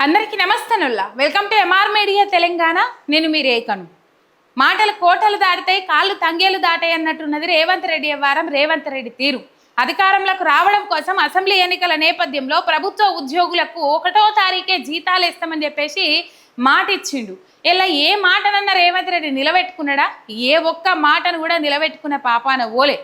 అందరికీ నమస్తేనుల్లా welcome to MR media Telangana. నేను మీ రేఖను. మాటలు కోటలు దాటితాయి, కాళ్ళు తంగేలు దాటాయి అన్నట్టున్నది రేవంత్ రెడ్డి వ్యవహారం, రేవంత్ రెడ్డి తీరు. అధికారంలోకి రావడం కోసం అసెంబ్లీ ఎన్నికల నేపథ్యంలో ప్రభుత్వ ఉద్యోగులకు 1వ తారీఖే జీతాలు ఇస్తామని చెప్పేసి మాట ఇచ్చిండు. ఇలా ఏ మాటనన్నా రేవంత్ రెడ్డి నిలబెట్టుకున్నాడా? ఏ ఒక్క మాటను కూడా నిలబెట్టుకున్న పాపాన ఓలే.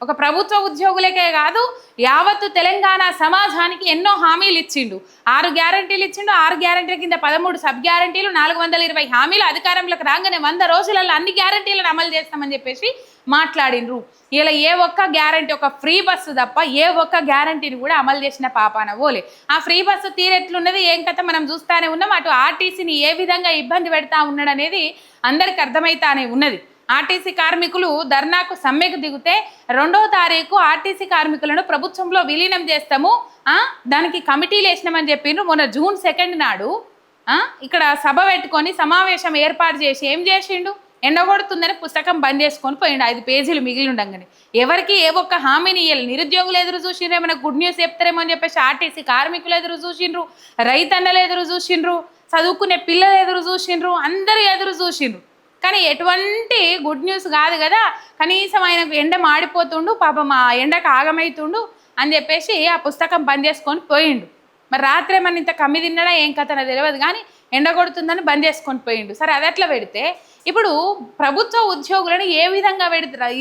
ఒక ప్రభుత్వ ఉద్యోగులకే కాదు, యావత్తు తెలంగాణ సమాజానికి ఎన్నో హామీలు ఇచ్చిండు. 6 గ్యారంటీలు ఇచ్చిండు. 6 గ్యారంటీల కింద 13 సబ్ గ్యారంటీలు, 420 హామీలు. అధికారంలోకి రాగానే 100 రోజులలో అన్ని గ్యారంటీలను అమలు చేస్తామని చెప్పేసి మాట్లాడినరు. ఇలా ఏ ఒక్క గ్యారంటీ, ఒక ఫ్రీ బస్సు తప్ప ఏ ఒక్క గ్యారంటీని కూడా అమలు చేసిన పాపాన ఓలే. ఆ ఫ్రీ బస్సు తీరెట్లున్నది ఏం కథ మనం చూస్తానే ఉన్నాం. అటు ఆర్టీసీని ఏ విధంగా ఇబ్బంది పెడతా ఉన్నాడు అనేది అందరికి అర్థమైతానే ఉన్నది. ఆర్టీసీ కార్మికులు ధర్నాకు సమ్మెకు దిగితే 2వ తారీఖు ఆర్టీసీ కార్మికులను ప్రభుత్వంలో విలీనం చేస్తాము, దానికి కమిటీలు వేసినామని చెప్పిండ్రు. మొన్న జూన్ 2 నాడు ఇక్కడ సభ పెట్టుకొని సమావేశం ఏర్పాటు చేసి ఏం చేసిండు? ఎండగొడుతుందని పుస్తకం బంద్ చేసుకొని పోయిండు. 5 పేజీలు మిగిలి ఉండగానే ఎవరికి ఏ ఒక్క హామీని ఇవ్వాలి. నిరుద్యోగులు ఎదురు చూసిండ్రు, ఏమైనా గుడ్ న్యూస్ చెప్తారేమో అని చెప్పేసి ఆర్టీసీ కార్మికులు ఎదురు చూసిండ్రు, రైతన్నలు ఎదురు చూసిండ్రు, చదువుకునే పిల్లలు ఎదురు చూసిండ్రు, అందరూ ఎదురు చూసిండ్రు. కానీ ఎటువంటి గుడ్ న్యూస్ కాదు కదా. కనీసం ఆయనకు ఎండ మాడిపోతుండు, పాపం ఆ ఎండకు ఆగమవుతుండు అని చెప్పేసి ఆ పుస్తకం బంద్ చేసుకొని పోయిండు. మరి రాత్రి ఏమన్నా ఇంత కమ్మి తిన్నాడా ఏం కథ నాకు తెలియదు, కానీ ఎండ కొడుతుందని బంద్ చేసుకొని పోయిండు. సరే, అది అట్లా పెడితే ఇప్పుడు ప్రభుత్వ ఉద్యోగులను ఏ విధంగా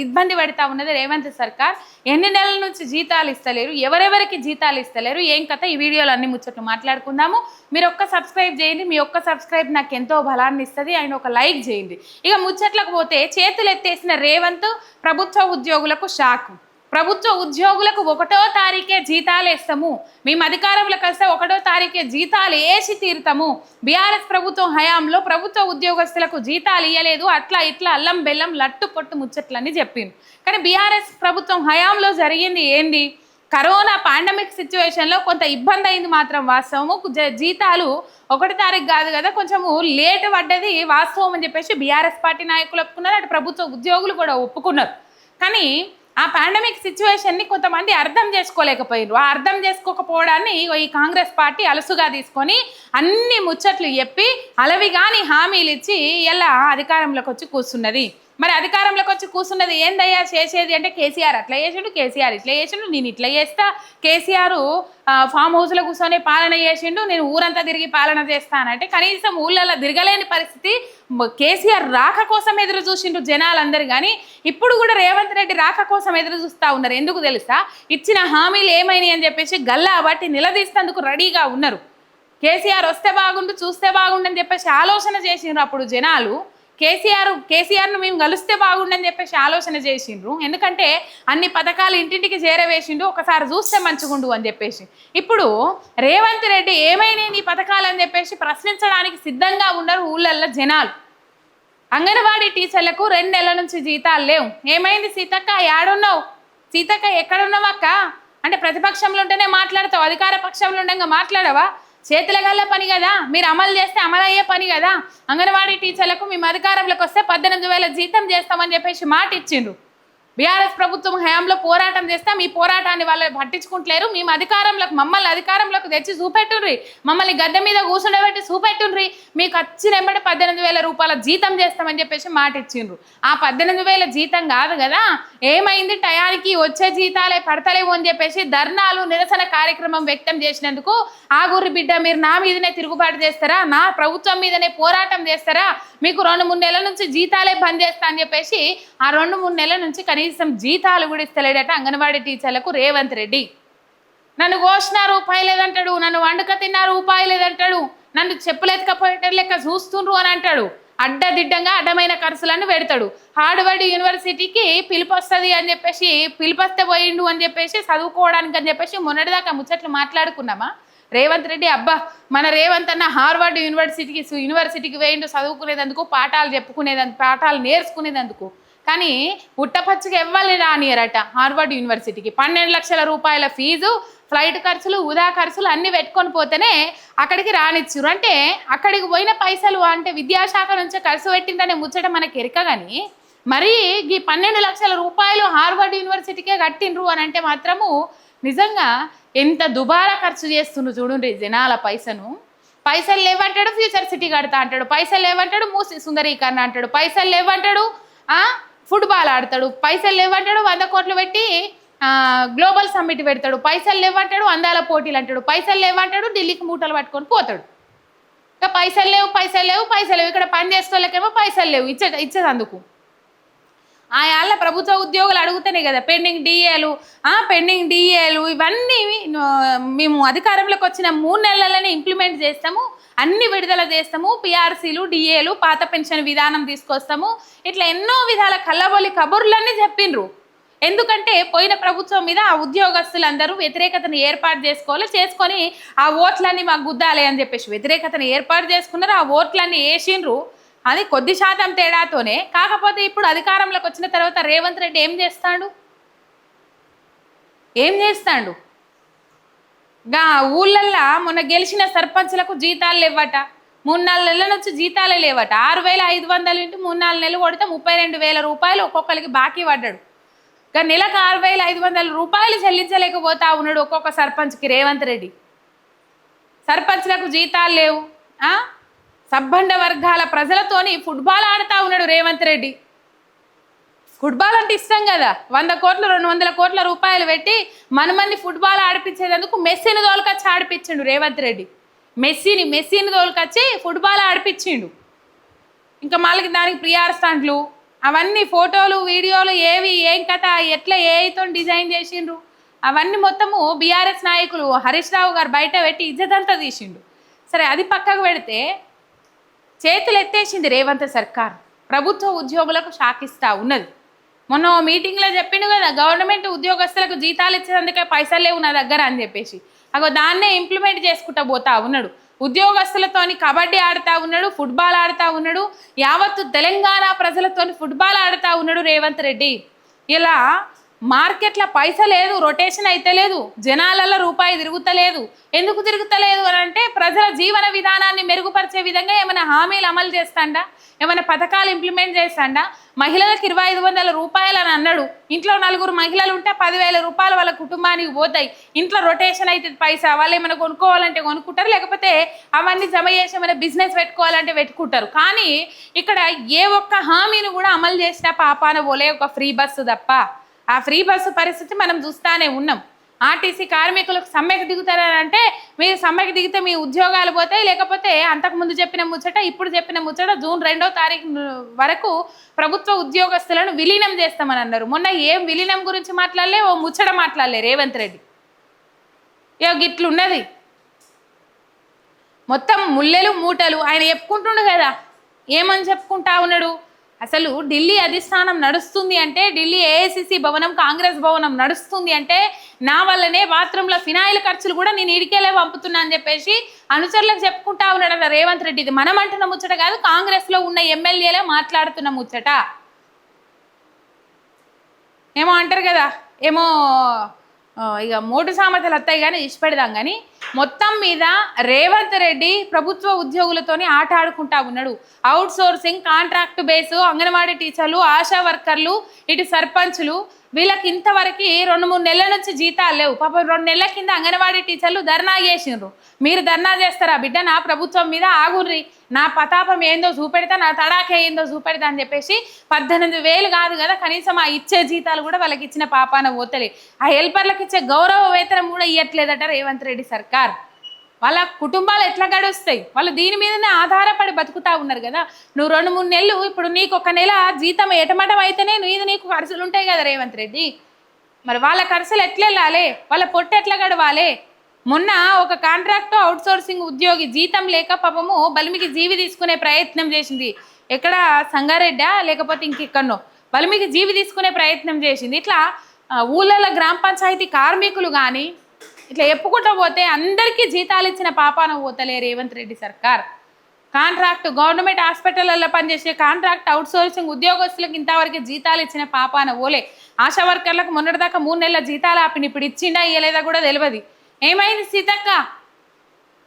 ఇబ్బంది పెడతా ఉన్నది రేవంత్ సర్కార్. ఎన్ని నెలల నుంచి జీతాలు ఇస్తలేరు, ఎవరెవరికి జీతాలు ఇస్తలేరు, ఏం కథ, ఈ వీడియోలో అన్ని ముచ్చట్లు మాట్లాడుకుందాము. మీరు ఒక్క సబ్స్క్రైబ్ చేయండి. మీ ఒక్క సబ్స్క్రైబ్ నాకు ఎంతో బలాన్ని ఇస్తుంది. ఆయన ఒక లైక్ చేయండి. ఇక ముచ్చట్లకు పోతే, చేతులు ఎత్తేసిన రేవంత్ ప్రభుత్వ ఉద్యోగులకు షాక్. ప్రభుత్వ ఉద్యోగులకు 1వ తారీఖే జీతాలు వేస్తాము, మేము అధికారంలోకి వస్తే 1వ తారీఖే జీతాలు వేసి తీరుతాము. బీఆర్ఎస్ ప్రభుత్వం హయాంలో ప్రభుత్వ ఉద్యోగస్తులకు జీతాలు ఇవ్వలేదు, అట్లా ఇట్లా అల్లం బెల్లం లట్టు పొట్టు ముచ్చట్లని చెప్పింది. కానీ బీఆర్ఎస్ ప్రభుత్వం హయాంలో జరిగింది ఏంది? కరోనా పాండమిక్ సిచ్యువేషన్లో కొంత ఇబ్బంది అయింది మాత్రం వాస్తవము. జీతాలు 1వ తారీఖు కాదు కదా, కొంచెము లేట్ పడ్డది వాస్తవం అని చెప్పేసి బీఆర్ఎస్ పార్టీ నాయకులు ఒప్పుకున్నారు, అటు ప్రభుత్వ ఉద్యోగులు కూడా ఒప్పుకున్నారు. కానీ ఆ పాండమిక్ సిచ్యువేషన్ని కొంతమంది అర్థం చేసుకోలేకపోయారు. ఆ అర్థం చేసుకోకపోవడాన్ని ఈ కాంగ్రెస్ పార్టీ అలసుగా తీసుకొని అన్ని ముచ్చట్లు చెప్పి అలవిగాని హామీలు ఇచ్చి ఇలా అధికారంలోకి వచ్చి కూర్చున్నది. మరి అధికారంలోకి వచ్చి కూర్చున్నది ఏందయ్యా చేసేది అంటే, కేసీఆర్ అట్లా చేసిండు, కేసీఆర్ ఇట్లా చేసిండు, నేను ఇట్లా చేస్తా, కేసీఆర్ ఫామ్ హౌస్లో కూర్చొని పాలన చేసిండు, నేను ఊరంతా తిరిగి పాలన చేస్తానంటే కనీసం ఊళ్ళల్లో తిరగలేని పరిస్థితి. కేసీఆర్ రాక కోసం ఎదురు చూసిండు జనాలందరూ, కానీ ఇప్పుడు కూడా రేవంత్ రెడ్డి రాక కోసం ఎదురు చూస్తూ ఉన్నారు. ఎందుకు తెలుసా? ఇచ్చిన హామీలు ఏమైనాయి అని చెప్పేసి గల్లా బట్టి నిలదీస్తేందుకు రెడీగా ఉన్నారు. కేసీఆర్ వస్తే బాగుండు, చూస్తే బాగుండు అని చెప్పేసి ఆలోచన చేసిండ్రు అప్పుడు జనాలు. కేసీఆర్ను మేము కలిస్తే బాగుండని చెప్పేసి ఆలోచన చేసిండ్రు. ఎందుకంటే అన్ని పథకాలు ఇంటింటికి చేరవేసిండు, ఒకసారి చూస్తే మంచిగుండు అని చెప్పేసి. ఇప్పుడు రేవంత్ రెడ్డి ఏమైనా నీ పథకాలు అని చెప్పేసి ప్రశ్నించడానికి సిద్ధంగా ఉన్నారు ఊళ్ళల్లో జనాలు. అంగన్వాడీ టీచర్లకు 2 నెలల నుంచి జీతాలు లేవు. ఏమైంది సీతక్క, ఏడున్నావు సీతక్క, ఎక్కడున్నావు అక్క అంటే, ప్రతిపక్షంలో ఉంటేనే మాట్లాడతావు, అధికార పక్షంలో ఉండగా మాట్లాడవా? చేతుల గల్ల పని కదా, మీరు అమలు చేస్తే అమలయ్యే పని కదా. అంగన్వాడీ టీచర్లకు మేము అధికారంలోకి వస్తే 18,000 జీతం చేస్తామని చెప్పేసి మాట ఇచ్చిండ్రు. బీఆర్ఎస్ ప్రభుత్వం హయాంలో పోరాటం చేస్తాం, ఈ పోరాటాన్ని వాళ్ళు పట్టించుకుంటలేరు. మేము మమ్మల్ని అధికారంలోకి తెచ్చి చూపెట్టుండ్రి, మమ్మల్ని గద్దె మీద కూర్చుండబెట్టి చూపెట్టుండ్రి, మీకు వచ్చిన వెంబడి 18,000 రూపాయల జీతం చేస్తామని చెప్పేసి మాట ఇచ్చిండ్రు. ఆ 18,000 జీతం కాదు కదా, ఏమైంది, టయానికి వచ్చే జీతాలే పడతలేవు అని చెప్పేసి ధర్నాలు, నిరసన కార్యక్రమం వ్యక్తం చేసినందుకు, ఆగుర్రి బిడ్డ మీరు నా మీదనే తిరుగుబాటు చేస్తారా, నా ప్రభుత్వం మీదనే పోరాటం చేస్తారా, మీకు 2-3 నెలల నుంచి జీతాలే బంద్ చేస్తా అని చెప్పేసి ఆ 2-3 నెలల నుంచి కనీసం జీతాలు కూడా ఇస్తలేడట అంగన్వాడీ టీచర్లకు రేవంత్ రెడ్డి. నన్ను కోసిన రూపాయి లేదంటాడు, నన్ను వండుక తిన్న రూపాయి లేదంటాడు, నన్ను చెప్పులెత్తుకపోయేట లెక్క చూస్తుండ్రు అని అంటాడు. అడ్డదిడ్డంగా అడ్డమైన ఖర్చులను పెడతాడు. హార్వర్డ్ యూనివర్సిటీకి పిలుపు వస్తుంది అని చెప్పేసి, పిలుపొస్తే పోయిండు అని చెప్పేసి చదువుకోవడానికి అని చెప్పేసి మొన్నటిదాకా ముచ్చట్లు మాట్లాడుకున్నామా? రేవంత్ రెడ్డి అబ్బా, మన రేవంత్ అన్న హార్వర్డ్ యూనివర్సిటీకి వేయండు చదువుకునేందుకు, పాఠాలు నేర్చుకునేందుకు. కానీ పుట్టపచ్చిగా ఎవ్వరిని రానియరట హార్వర్డ్ యూనివర్సిటీకి. 12 లక్షల రూపాయల ఫీజు, ఫ్లైట్ ఖర్చులు, ఉదా ఖర్చులు అన్నీ పెట్టుకొని పోతేనే అక్కడికి రానిచ్చారు. అంటే అక్కడికి పోయిన పైసలు అంటే విద్యాశాఖ నుంచే ఖర్చు పెట్టిందనే ముచ్చట మనకి ఎరక. కానీ మరి ఈ 12 లక్షల రూపాయలు హార్వర్డ్ యూనివర్సిటీకే కట్టిండ్రు అని అంటే మాత్రము నిజంగా ఎంత దుబారా ఖర్చు చేస్తుండ్రు చూడండి జనాల పైసను. పైసలు లేవంటాడు ఫ్యూచర్ సిటీ కడతా అంటాడు, పైసలు లేవంటాడు మూసి సుందరీకరణ అంటాడు, పైసలు లేవంటాడు ఫుట్బాల్ ఆడతాడు, పైసలు లేవంటాడు 100 కోట్లు పెట్టి గ్లోబల్ సమ్మిట్ పెడతాడు, పైసలు లేవంటాడు అందాల పోటీలు అంటాడు, పైసలు లేవంటాడు ఢిల్లీకి మూటలు పట్టుకొని పోతాడు. ఇంకా పైసలు లేవు పైసలు లేవు పైసలు లేవు, ఇక్కడ పని చేసుకోలేకేమో పైసలు లేవు ఇచ్చేదందుకు. వాళ్ళ ప్రభుత్వ ఉద్యోగులు అడుగుతానే కదా పెండింగ్ డిఏలు ఇవన్నీ మేము అధికారంలోకి వచ్చిన 3 నెలలనే ఇంప్లిమెంట్ చేస్తాము, అన్ని విడుదల చేస్తాము, పిఆర్సీలు డిఏలు పాత పెన్షన్ విధానం తీసుకొస్తాము, ఇట్లా ఎన్నో విధాల కల్లబొల్లి కబుర్లన్నీ చెప్పిండ్రు. ఎందుకంటే పోయిన ప్రభుత్వం మీద ఆ ఉద్యోగస్తులందరూ వ్యతిరేకతను ఏర్పాటు చేసుకొని ఆ ఓట్లన్నీ మాకు గుద్దాలి అని చెప్పేసి వ్యతిరేకతను ఏర్పాటు చేసుకున్నారు, ఆ ఓట్లన్నీ వేసిండ్రు. అది కొద్ది శాతం తేడాతోనే. కాకపోతే ఇప్పుడు అధికారంలోకి వచ్చిన తర్వాత రేవంత్ రెడ్డి ఏం చేస్తాడు? ఊళ్ళల్లో మొన్న గెలిచిన సర్పంచ్లకు జీతాలు లేవట, 3-4 నెలల నుంచి జీతాలే లేవట. 6,500 ఇంటూ 3-4 నెలలు కొడితే 32,000 రూపాయలు ఒక్కొక్కరికి బాకీ పడ్డాడు. నెలకు 6,500 రూపాయలు చెల్లించలేకపోతా ఉన్నాడు ఒక్కొక్క సర్పంచ్కి రేవంత్ రెడ్డి. సర్పంచ్లకు జీతాలు లేవు, సబ్బండ వర్గాల ప్రజలతోని ఫుట్బాల్ ఆడుతూ ఉన్నాడు రేవంత్ రెడ్డి. ఫుట్బాల్ అంటే ఇష్టం కదా, 100 కోట్లు 200 కోట్ల రూపాయలు పెట్టి మనమన్ని ఫుట్బాల్ ఆడిపించేందుకు మెస్సీని తోలుకొచ్చి ఆడిపించిండు రేవంత్ రెడ్డి. మెస్సీని తోలుకొచ్చి ఫుట్బాల్ ఆడిపించిండు. ఇంకా మళ్ళీ దానికి ప్రియార్ స్టాండ్లు అవన్నీ ఫోటోలు వీడియోలు ఏం కథ ఎట్లా ఏతో డిజైన్ చేసిండ్రు అవన్నీ మొత్తము బీఆర్ఎస్ నాయకులు హరీష్ రావు గారు బయట పెట్టి ఇజ్జతంతా తీసిండు. సరే అది పక్కకు పెడితే చేతులు ఎత్తేసింది రేవంత్ సర్కార్, ప్రభుత్వ ఉద్యోగులకు షాకిస్తా ఉన్నది. మొన్న మీటింగ్లో చెప్పిండు కదా గవర్నమెంట్ ఉద్యోగస్తులకు జీతాలు ఇచ్చేందుకే పైసలు లేవు నా దగ్గర అని చెప్పేసి, దాన్నే ఇంప్లిమెంట్ చేసుకుంటా పోతా ఉన్నాడు. ఉద్యోగస్తులతోని కబడ్డీ ఆడుతూ ఉన్నాడు, ఫుట్బాల్ ఆడుతూ ఉన్నాడు, యావత్తు తెలంగాణ ప్రజలతోని ఫుట్బాల్ ఆడుతూ ఉన్నాడు రేవంత్ రెడ్డి. ఇలా మార్కెట్ల పైస లేదు, రొటేషన్ అయితే లేదు, జనాలలో రూపాయి తిరుగుతలేదు. ఎందుకు తిరుగుతలేదు అని అంటే ప్రజల జీవన విధానాన్ని మెరుగుపరిచే విధంగా ఏమైనా హామీలు అమలు చేస్తాడా, ఏమైనా పథకాలు ఇంప్లిమెంట్ చేస్తాడా? మహిళలకు 2,500 రూపాయలు అని అన్నాడు. ఇంట్లో 4 మహిళలు ఉంటే 10,000 రూపాయలు వాళ్ళ కుటుంబానికి పోతాయి. ఇంట్లో రొటేషన్ అయితే పైసా వాళ్ళు ఏమైనా కొనుక్కోవాలంటే కొనుక్కుంటారు, లేకపోతే అవన్నీ జమ చేసి ఏమైనా బిజినెస్ పెట్టుకోవాలంటే పెట్టుకుంటారు. కానీ ఇక్కడ ఏ ఒక్క హామీని కూడా అమలు చేసినా పాపాన పోలే, ఒక ఫ్రీ బస్సు తప్ప. ఆ ఫ్రీ బస్సు పరిస్థితి మనం చూస్తానే ఉన్నాం. ఆర్టీసీ కార్మికులకు సమ్మెకు దిగుతారంటే మీరు సమ్మెకు దిగితే మీ ఉద్యోగాలు పోతాయి, లేకపోతే అంతకుముందు చెప్పిన ముచ్చట ఇప్పుడు చెప్పిన ముచ్చట జూన్ 2వ తారీఖు వరకు ప్రభుత్వ ఉద్యోగస్తులను విలీనం చేస్తామని అన్నారు. మొన్న ఏం విలీనం గురించి మాట్లాడలే, ఓ ముచ్చట మాట్లాడలే రేవంత్ రెడ్డి. గిట్లున్నది మొత్తం ముల్లెలు మూటలు. ఆయన చెప్పుకుంటుండు కదా, ఏమని చెప్పుకుంటా ఉన్నాడు? అసలు ఢిల్లీ అధిష్టానం నడుస్తుంది అంటే, ఢిల్లీ ఏఐసిసి భవనం కాంగ్రెస్ భవనం నడుస్తుంది అంటే నా వల్లనే బాత్రూంలో ఫినాయిల్ ఖర్చులు కూడా నేను ఇడికేలే పంపుతున్నా అని చెప్పేసి అనుచరులకు చెప్పుకుంటా ఉన్నాడు రేవంత్ రెడ్డి. ఇది మనం అంటున్న ముచ్చట కాదు, కాంగ్రెస్లో ఉన్న ఎమ్మెల్యేలే మాట్లాడుతున్న ముచ్చట. ఏమో అంటారు కదా, ఏమో ఇక మోటు సామెతలు వస్తాయి కానీ ఇష్టపెడదాం. కానీ మొత్తం మీద రేవంత్ రెడ్డి ప్రభుత్వ ఉద్యోగులతోని ఆట ఆడుకుంటా ఉన్నాడు. Out sourcing, contract base, anganwadi టీచర్లు, ఆశా వర్కర్లు, ఇటు సర్పంచులు, వీళ్ళకి ఇంతవరకు 2-3 నెలల నుంచి జీతాలు లేవు. పాపం 2 నెలల కింద అంగన్వాడీ టీచర్లు ధర్నా చేసిండ్రు. మీరు ధర్నా చేస్తారా బిడ్డ, నా ప్రభుత్వం మీద ఆగుర్రి, నా పతాపం ఏందో చూపెడతా, నా తడాఖే ఏందో చూపెడతా అని చెప్పేసి 18,000 కాదు కదా కనీసం ఆ ఇచ్చే జీతాలు కూడా వాళ్ళకి ఇచ్చిన పాపాన పోతలే. ఆ హెల్పర్లకు ఇచ్చే గౌరవ వేతనం కూడా ఇవ్వట్లేదట రేవంత్ రెడ్డి సర్కార్. వాళ్ళ కుటుంబాలు ఎట్లా గడుస్తాయి? వాళ్ళు దీని మీదనే ఆధారపడి బతుకుతా ఉన్నారు కదా. నువ్వు 2-3 నెలలు, ఇప్పుడు నీకు 1 నెల జీతం ఎటమటం అయితేనే నీకు ఖర్చులు ఉంటాయి కదా రేవంత్ రెడ్డి. మరి వాళ్ళ ఖర్చులు ఎట్లా వెళ్ళాలి, వాళ్ళ పొట్టు ఎట్లా గడవాలి? మొన్న ఒక కాంట్రాక్ట్ అవుట్ సోర్సింగ్ ఉద్యోగి జీతం లేక పాపము బలిమికి జీవి తీసుకునే ప్రయత్నం చేసింది. ఎక్కడ సంగారెడ్డా లేకపోతే ఇంకెక్కడనో బలిమికి జీవి తీసుకునే ప్రయత్నం చేసింది. ఇట్లా ఊళ్ళలో గ్రామ పంచాయతీ కార్మికులు కానీ ఇట్లా చెప్పుకుంటూ పోతే అందరికీ జీతాలు ఇచ్చిన పాపాన పోతలే రేవంత్ రెడ్డి సర్కార్. కాంట్రాక్ట్ గవర్నమెంట్ హాస్పిటల్లో పనిచేసే కాంట్రాక్ట్ అవుట్ సోర్సింగ్ ఉద్యోగస్తులకు ఇంతవరకు జీతాలు ఇచ్చిన పాపాన ఓలే. ఆశా వర్కర్లకు మొన్నటిదాకా 3 నెలల జీతాలు ఆపిన, ఇప్పుడు ఇచ్చిండా ఇయ్యలేదా కూడా తెలియదు. ఏమైంది సీతక్క?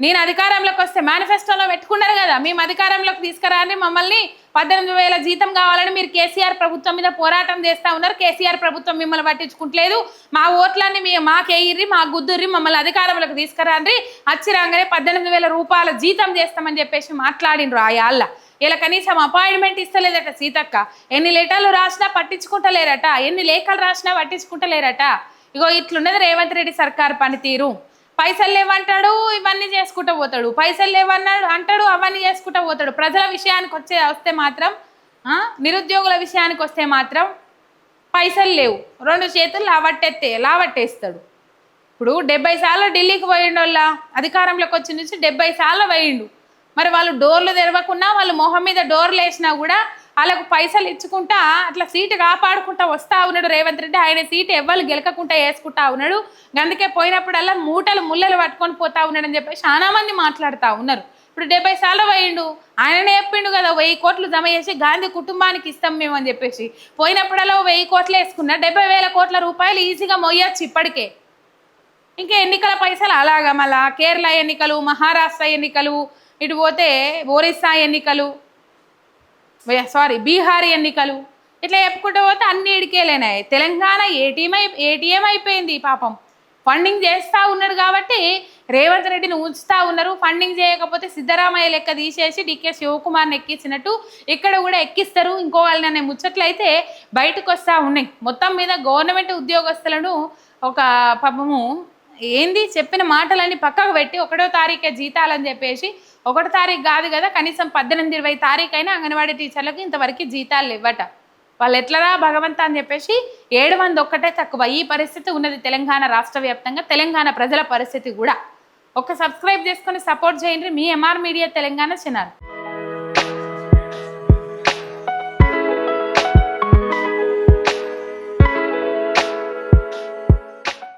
నేను అధికారంలోకి వస్తే మేనిఫెస్టోలో పెట్టుకున్నారు కదా, మేము అధికారంలోకి తీసుకురాని మమ్మల్ని 18,000 జీతం కావాలని మీరు కేసీఆర్ ప్రభుత్వం మీద పోరాటం చేస్తూ ఉన్నారు. కేసీఆర్ ప్రభుత్వం మిమ్మల్ని పట్టించుకుంటలేదు, మా ఓట్లన్నీ మాకేయిర్రి, మా గుద్దుర్రి, మమ్మల్ని అధికారంలోకి తీసుకురాండ్రి, అచ్చిరాగానే 18,000 రూపాయల జీతం చేస్తామని చెప్పేసి మాట్లాడినరు ఆ యాళ్ళ. ఇలా కనీసం అపాయింట్మెంట్ ఇస్తలేదట సీతక్క. ఎన్ని లెటర్లు రాసినా పట్టించుకుంటలేరట, ఎన్ని లేఖలు రాసినా పట్టించుకుంటలేరట. ఇగో ఇట్లున్నది రేవంత్ రెడ్డి సర్కార్ పనితీరు. పైసలు లేవంటాడు, ఇవన్నీ చేసుకుంటూ పోతాడు, పైసలు లేవన్నాడు అంటాడు, అవన్నీ చేసుకుంటూ పోతాడు. ప్రజల విషయానికి వస్తే మాత్రం, నిరుద్యోగుల విషయానికి వస్తే మాత్రం పైసలు లేవు, 2 చేతులు లావట్టేస్తాడు. ఇప్పుడు 70 సార్లు ఢిల్లీకి పోయిండు, వాళ్ళ అధికారంలోకి వచ్చి నుంచి 70 సార్లు పోయిండు. మరి వాళ్ళు డోర్లు తెరవకున్నా, వాళ్ళు మొహం మీద డోర్లు వేసినా కూడా వాళ్ళకు పైసలు ఇచ్చుకుంటా అట్లా సీటు కాపాడుకుంటా వస్తూ ఉన్నాడు రేవంత్ రెడ్డి. ఆయన సీటు ఎవ్వరు గెలకకుంటా వేసుకుంటా ఉన్నాడు. అందుకే పోయినప్పుడల్లా మూటలు ముళ్ళలు పట్టుకొని పోతా ఉన్నాడు అని చెప్పి చాలా మంది మాట్లాడుతూ ఉన్నారు. ఇప్పుడు 70 సార్లు పోయిండు, ఆయననే చెప్పిండు కదా 1000 కోట్లు జమ చేసి గాంధీ కుటుంబానికి ఇస్తాం మేము అని చెప్పేసి. పోయినప్పుడల్లా 1000 కోట్లు వేసుకున్నా 70,000 కోట్ల రూపాయలు ఈజీగా మొయ్యొచ్చు ఇప్పటికే. ఇంకా ఎన్నికల పైసలు అలాగా, మళ్ళా కేరళ ఎన్నికలు, మహారాష్ట్ర ఎన్నికలు, ఇటు పోతే ఒరిస్సా ఎన్నికలు, బీహార్ ఎన్నికలు, ఇట్లా చెప్పుకుంటూ పోతే అన్ని ఇడికేలేనాయి. తెలంగాణ ఏటీఎం అయిపోయింది పాపం. ఫండింగ్ చేస్తూ ఉన్నాడు కాబట్టి రేవంత్ రెడ్డిని ఉంచుతూ ఉన్నారు. ఫండింగ్ చేయకపోతే సిద్ధరామయ్య లెక్క తీసేసి డికే శివకుమార్ని ఎక్కించినట్టు ఇక్కడ కూడా ఎక్కిస్తారు. ఇంకో వాళ్ళని అనే ముచ్చట్లయితే బయటకు వస్తూ ఉన్నాయి. మొత్తం మీద గవర్నమెంట్ ఉద్యోగస్తులను ఒక పాపము ఏంది చెప్పిన మాటలన్నీ పక్కకు పెట్టి 1వ తారీఖే జీతాలని చెప్పేసి, 1వ తారీఖు కాదు కదా, కనీసం 18-20 తారీఖు అయినా అంగన్వాడీ టీచర్లకు ఇంతవరకు జీతాలు ఇవ్వట. వాళ్ళు ఎట్లరా భగవంతా అని చెప్పేసి 701 తక్కువ. ఈ పరిస్థితి ఉన్నది తెలంగాణ రాష్ట్ర వ్యాప్తంగా. తెలంగాణ ప్రజల పరిస్థితి కూడా. ఒక సబ్స్క్రైబ్ చేసుకొని సపోర్ట్ చేయండి మీ ఎంఆర్ మీడియా తెలంగాణ ఛానల్.